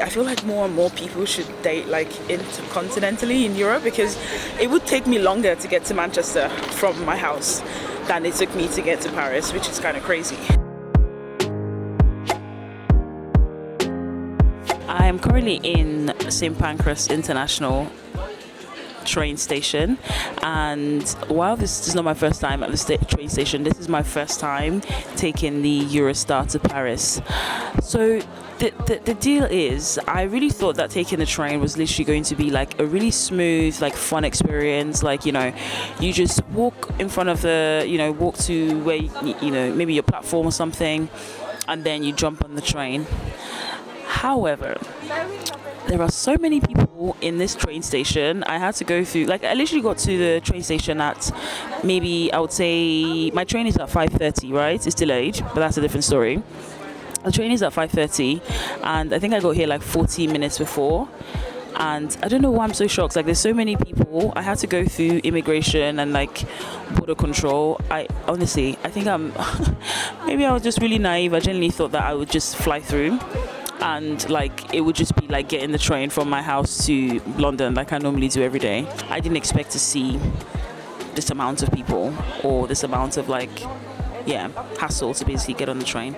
I feel like more and more people should date like intercontinentally in Europe, because it would take me longer to get to Manchester from my house than it took me to get to Paris, which is kind of crazy. I am currently in St Pancras International train station, and while this is not my first time at the train station, this is my first time taking the Eurostar to Paris. So the deal is, I really thought that taking the train was literally going to be like a really smooth, like fun experience. Like, you know, you just walk in front of the, you know, walk to where, you know, maybe your platform or something, and then you jump on the train. However, there are so many people in this train station. I had to go through, like, I literally got to the train station at, maybe I would say, my train is at 5:30, right? It's delayed, but that's a different story. The train is at 5:30, and I think I got here like 40 minutes before. And I don't know why I'm so shocked. Like, there's so many people. I had to go through immigration and like border control. I think I'm maybe I was just really naive. I genuinely thought that I would just fly through, and like it would just be like getting the train from my house to London like I normally do every day. I didn't expect to see this amount of people, or this amount of like, yeah, hassle to basically get on the train.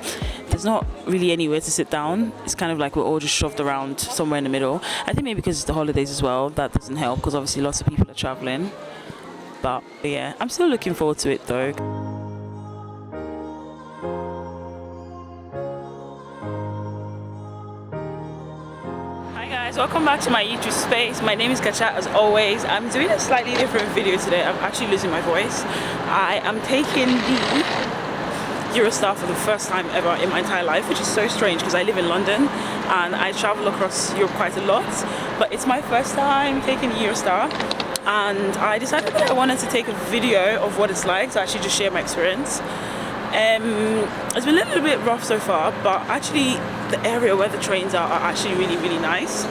There's not really anywhere to sit down. It's kind of like we're all just shoved around somewhere in the middle. I think maybe because it's the holidays as well, that doesn't help, because obviously lots of people are traveling. But yeah, I'm still looking forward to it though. Hi guys, welcome back to my YouTube space. My name is Kacha, as always. I'm doing a slightly different video today. I'm actually losing my voice. I am taking the Eurostar for the first time ever in my entire life, which is so strange because I live in London and I travel across Europe quite a lot, but it's my first time taking the Eurostar, and I decided that I wanted to take a video of what it's like to actually just share my experience. It's been a little bit rough so far, but actually the area where the trains are actually really, really nice.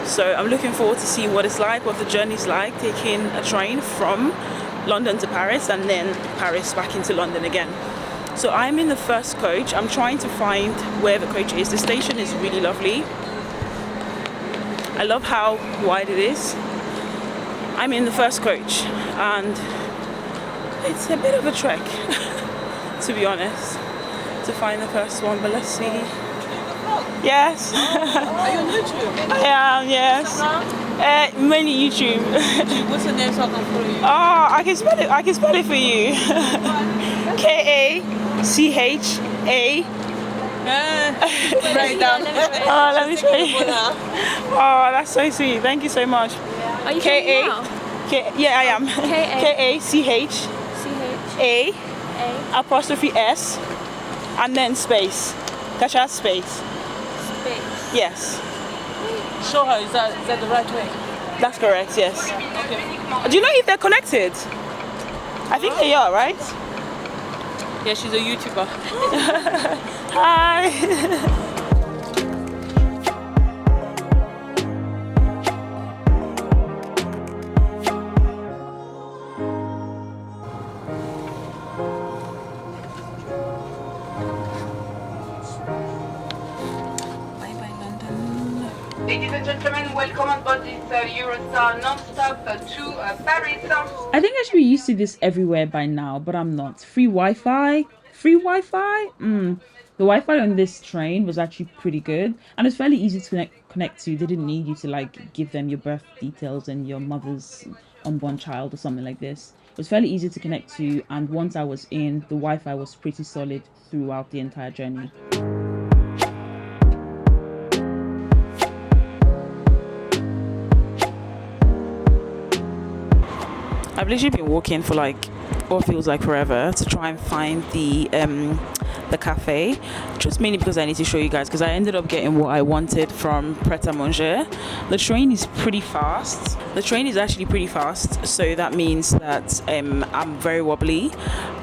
So I'm looking forward to see what it's like, what the journey's like, taking a train from London to Paris and then Paris back into London again. So I'm in the first coach. I'm trying to find where the coach is. The station is really lovely. I love how wide it is. I'm in the first coach and it's a bit of a trek to be honest, to find the first one, but let's see. Yes. Are you on YouTube? I am, yes. Mainly YouTube. What's the name so I can follow you? Oh, I can spell it for you. Kacha. Write down. Oh, let me show you. Oh, that's so sweet. Thank you so much. Are you K-A. Yeah, I am. K-A-C-H-A apostrophe S and then space. Kacha space. Yes. Show her, is that the right way? That's correct, yes. Okay. Do you know if they're connected? I think they are, right? Yeah, she's a YouTuber. Hi. Ladies and gentlemen, welcome on board this Eurostar non-stop to Paris. I think I should be used to this everywhere by now, but I'm not. Free Wi-Fi? Free Wi-Fi? The Wi-Fi on this train was actually pretty good, and it's fairly easy to connect to. They didn't need you to like give them your birth details and your mother's unborn child or something like this. It was fairly easy to connect to, and once I was in, the Wi-Fi was pretty solid throughout the entire journey. I've literally been walking for like what feels like forever to try and find the cafe, just mainly because I need to show you guys, because I ended up getting what I wanted from Pret a Manger. The train is pretty fast. The train is actually pretty fast, so that means that I'm very wobbly,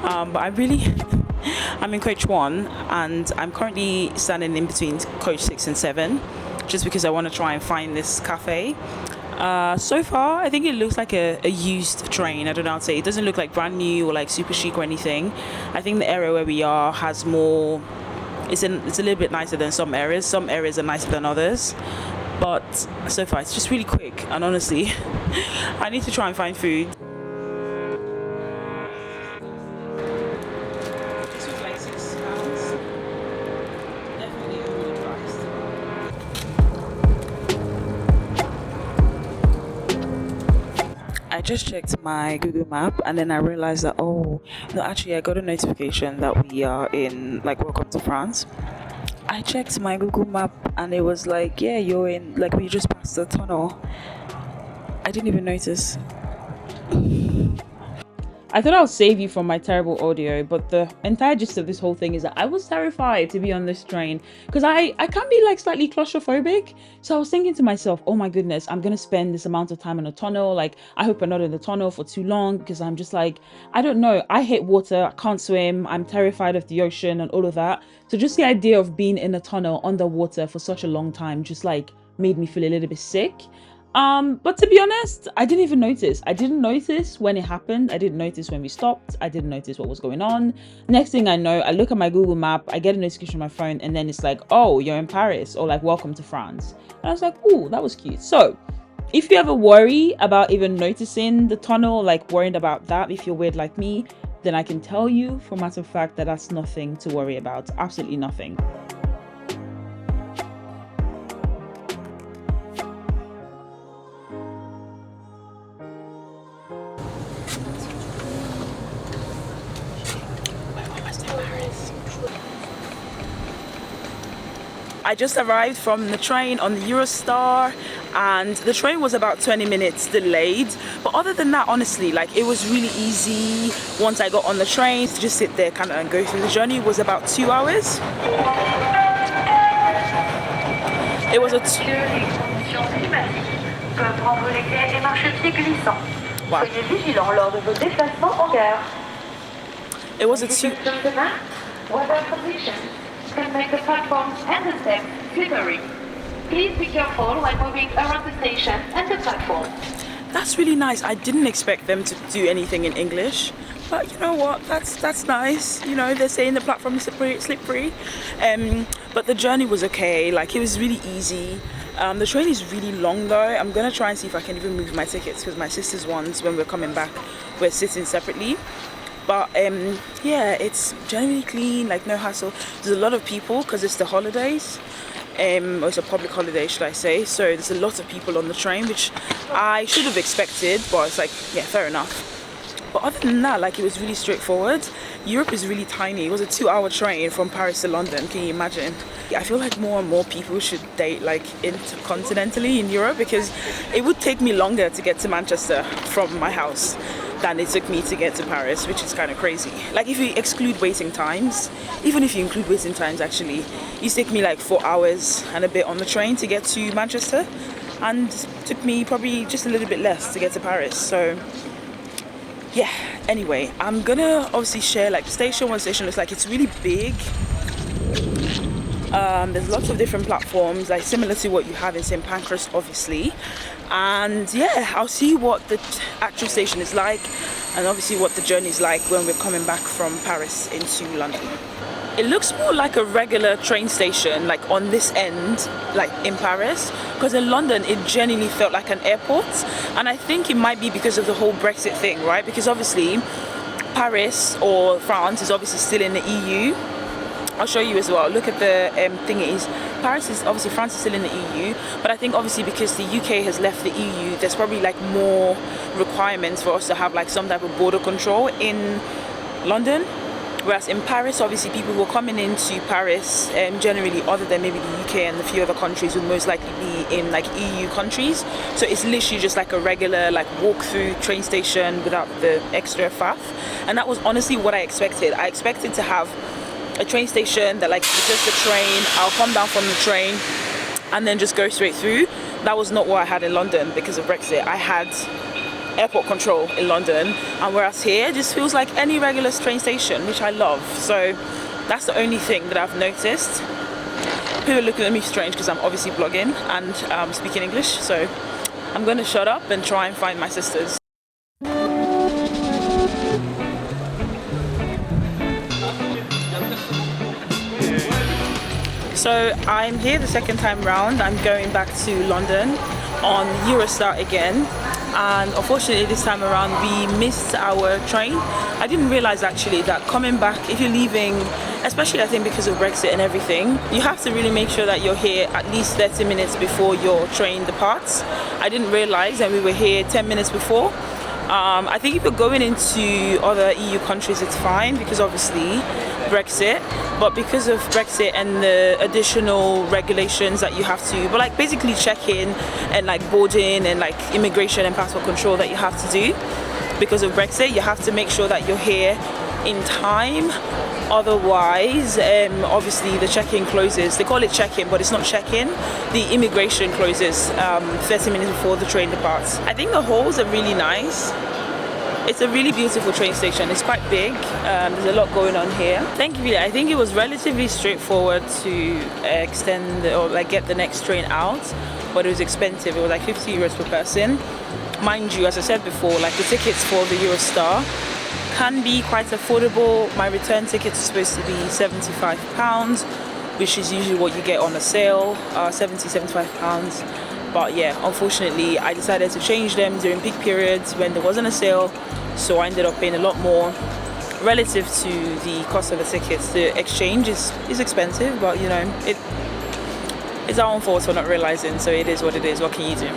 but I'm in coach 1 and I'm currently standing in between coach 6 and 7 just because I want to try and find this cafe. So far, I think it looks like a used train. I don't know how to say. It doesn't look like brand new or like super chic or anything. I think the area where we are has more. It's a little bit nicer than some areas. Some areas are nicer than others. but so far it's just really quick, and honestly I need to try and find food. This was like £6. Definitely overpriced. I just checked my Google map and then I realized that, oh no, actually I got a notification that we are in, like, welcome to France. I checked my Google map and it was like, yeah, you're in, like, we just passed the tunnel. I didn't even notice. I thought I'll save you from my terrible audio, but the entire gist of this whole thing is that I was terrified to be on this train because I can be like slightly claustrophobic. So I was thinking to myself, oh my goodness, I'm going to spend this amount of time in a tunnel. Like, I hope I'm not in the tunnel for too long because I'm just like, I don't know. I hate water. I can't swim. I'm terrified of the ocean and all of that. So just the idea of being in a tunnel underwater for such a long time just like made me feel a little bit sick. But to be honest, I didn't even notice. I didn't notice when it happened. I didn't notice when we stopped. I didn't notice what was going on. Next thing I know, I look at my Google map, I get a notification on my phone, and then it's like, oh, you're in Paris, or like, welcome to France. And I was like, ooh, that was cute. So if you ever worry about even noticing the tunnel, like worried about that, if you're weird like me, then I can tell you for matter of fact that that's nothing to worry about. Absolutely nothing. I just arrived from the train on the Eurostar, and the train was about 20 minutes delayed. But other than that, honestly, like, it was really easy once I got on the train to just sit there kind of and go through. The journey was about 2 hours. It was a wow. It was a two. Weather conditions can make the platforms and the steps slippery. Please be careful when moving around the station and the platform. That's really nice. I didn't expect them to do anything in English, but you know what? That's nice. You know, they're saying the platform is slippery. But the journey was okay. Like, it was really easy. The train is really long though. I'm gonna try and see if I can even move my tickets because my sister's ones, when we're coming back, we're sitting separately. But yeah, it's generally clean, like no hassle. There's a lot of people because it's the holidays. Or it's a public holiday, should I say. So there's a lot of people on the train, which I should have expected, but it's like, yeah, fair enough. But other than that, like, it was really straightforward. Europe is really tiny. It was a 2-hour train from Paris to London. Can you imagine? I feel like more and more people should date like intercontinentally in Europe, because it would take me longer to get to Manchester from my house than it took me to get to Paris, which is kind of crazy. Like, if you exclude waiting times, even if you include waiting times, actually, it took me like 4 hours and a bit on the train to get to Manchester, and it took me probably just a little bit less to get to Paris. So yeah, anyway, I'm gonna obviously share like the station. One station looks like it's really big. There's lots of different platforms, like similar to what you have in St Pancras, obviously. And yeah, I'll see what the actual station is like, and obviously what the journey is like when we're coming back from Paris into London. It looks more like a regular train station, like on this end, like in Paris, because in London it genuinely felt like an airport. And I think it might be because of the whole Brexit thing, right? Because obviously Paris, or France, is obviously still in the EU. I'll show you as well. Look at the thingies. Paris is obviously, France is still in the EU, but I think obviously because the UK has left the EU, there's probably like more requirements for us to have like some type of border control in London. Whereas in Paris, obviously people who are coming into Paris, generally, other than maybe the UK and a few other countries, would most likely be in like EU countries. So it's literally just like a regular like walk-through train station without the extra faff. And that was honestly what I expected. I expected to have a train station that like it's just a train, I'll come down from the train and then just go straight through. That was not what I had in London because of Brexit. I had airport control in London, and whereas here it just feels like any regular train station, which I love. So that's the only thing that I've noticed. People are looking at me strange because I'm obviously blogging and speaking English, so I'm gonna shut up and try and find my sisters. So I'm here the second time round. I'm going back to London on Eurostar again, and unfortunately this time around we missed our train. I didn't realize actually that coming back, if you're leaving, especially I think because of Brexit and everything, you have to really make sure that you're here at least 30 minutes before your train departs. I didn't realize, and we were here 10 minutes before. I think if you're going into other EU countries it's fine because obviously Brexit, but because of Brexit and the additional regulations that you have to, but like basically check-in and like boarding and like immigration and passport control that you have to do because of Brexit, you have to make sure that you're here in time. Otherwise, obviously the check-in closes. They call it check-in, but it's not check-in. The immigration closes 30 minutes before the train departs. I think the halls are really nice. It's a really beautiful train station. It's quite big. There's a lot going on here. Thankfully, I think it was relatively straightforward to extend or like get the next train out, but it was expensive. It was like 50 euros per person. Mind you, as I said before, like the tickets for the Eurostar can be quite affordable. My return ticket is supposed to be £75, which is usually what you get on a sale, £75. But yeah, unfortunately, I decided to change them during peak periods when there wasn't a sale, so I ended up paying a lot more relative to the cost of the tickets. The exchange is expensive, but you know, it's our own fault for not realizing, so it is what it is. What can you do?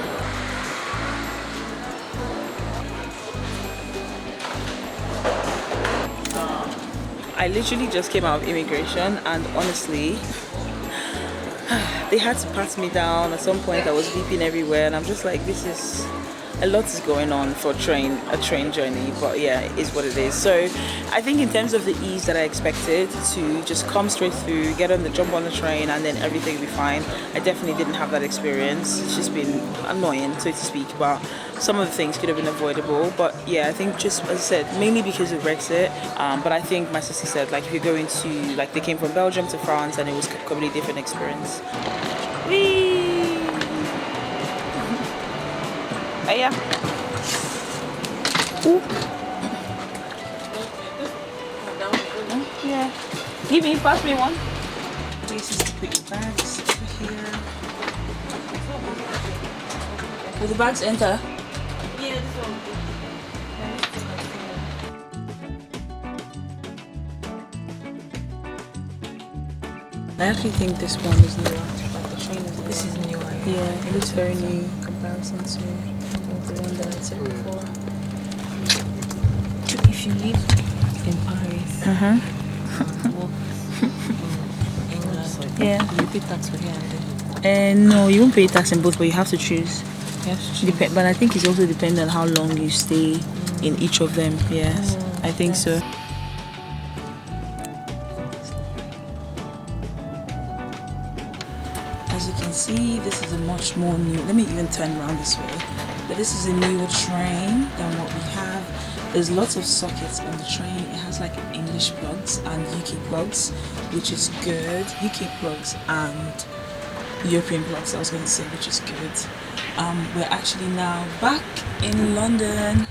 I literally just came out of immigration, and honestly they had to pat me down. At some point I was beeping everywhere, and I'm just like, this is a lot is going on for a train journey, but yeah, it is what it is. So I think in terms of the ease that I expected, to just come straight through, jump on the train, and then everything will be fine, I definitely didn't have that experience. It's just been annoying, so to speak, but some of the things could have been avoidable. But yeah, I think just, as I said, mainly because of Brexit, but I think my sister said, like, if you're going to, like, they came from Belgium to France, and it was a completely different experience. Whee! Yeah. Ooh. Yeah. Pass me one. Places to put your bags over here. Will the bags enter? Yeah, this one. I actually think this one is newer. Like the train is. This is newer. Yeah, it looks very new in comparison to the one that I took before. If you live in Paris, England, Yeah. you pay tax for here and there. No, you won't pay tax in both, but you have to choose. You have to choose. But I think it's also dependent on how long you stay in each of them. Yes, I think so. As you can see, this is a much more new. Let me even turn around this way. But this is a newer train than what we have. There's lots of sockets on the train. It has like English plugs and UK plugs, which is good. UK plugs and European plugs, I was going to say, which is good. We're actually now back in London,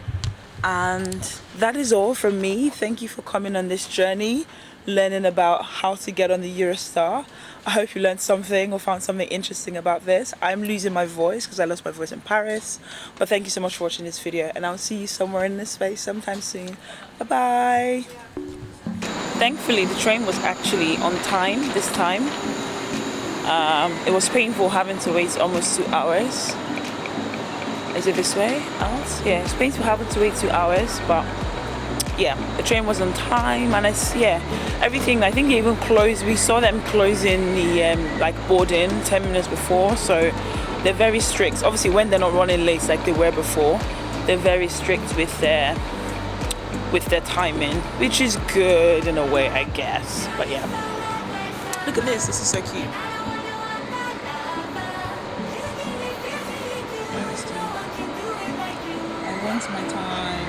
and that is all from me. Thank you for coming on this journey, learning about how to get on the Eurostar. I hope you learned something or found something interesting about this. I'm losing my voice because I lost my voice in Paris, but thank you so much for watching this video, and I'll see you somewhere in this space sometime soon. Bye bye. Thankfully the train was actually on time this time. It was painful having to wait almost 2 hours. Is it this way out? Yeah, it's painful having to wait 2 hours, but yeah, the train was on time, and everything. I think they even closed. We saw them closing the like boarding 10 minutes before, so they're very strict. Obviously, when they're not running late like they were before, they're very strict with their timing, which is good in a way, I guess. But yeah, look at this. This is so cute. I want my time.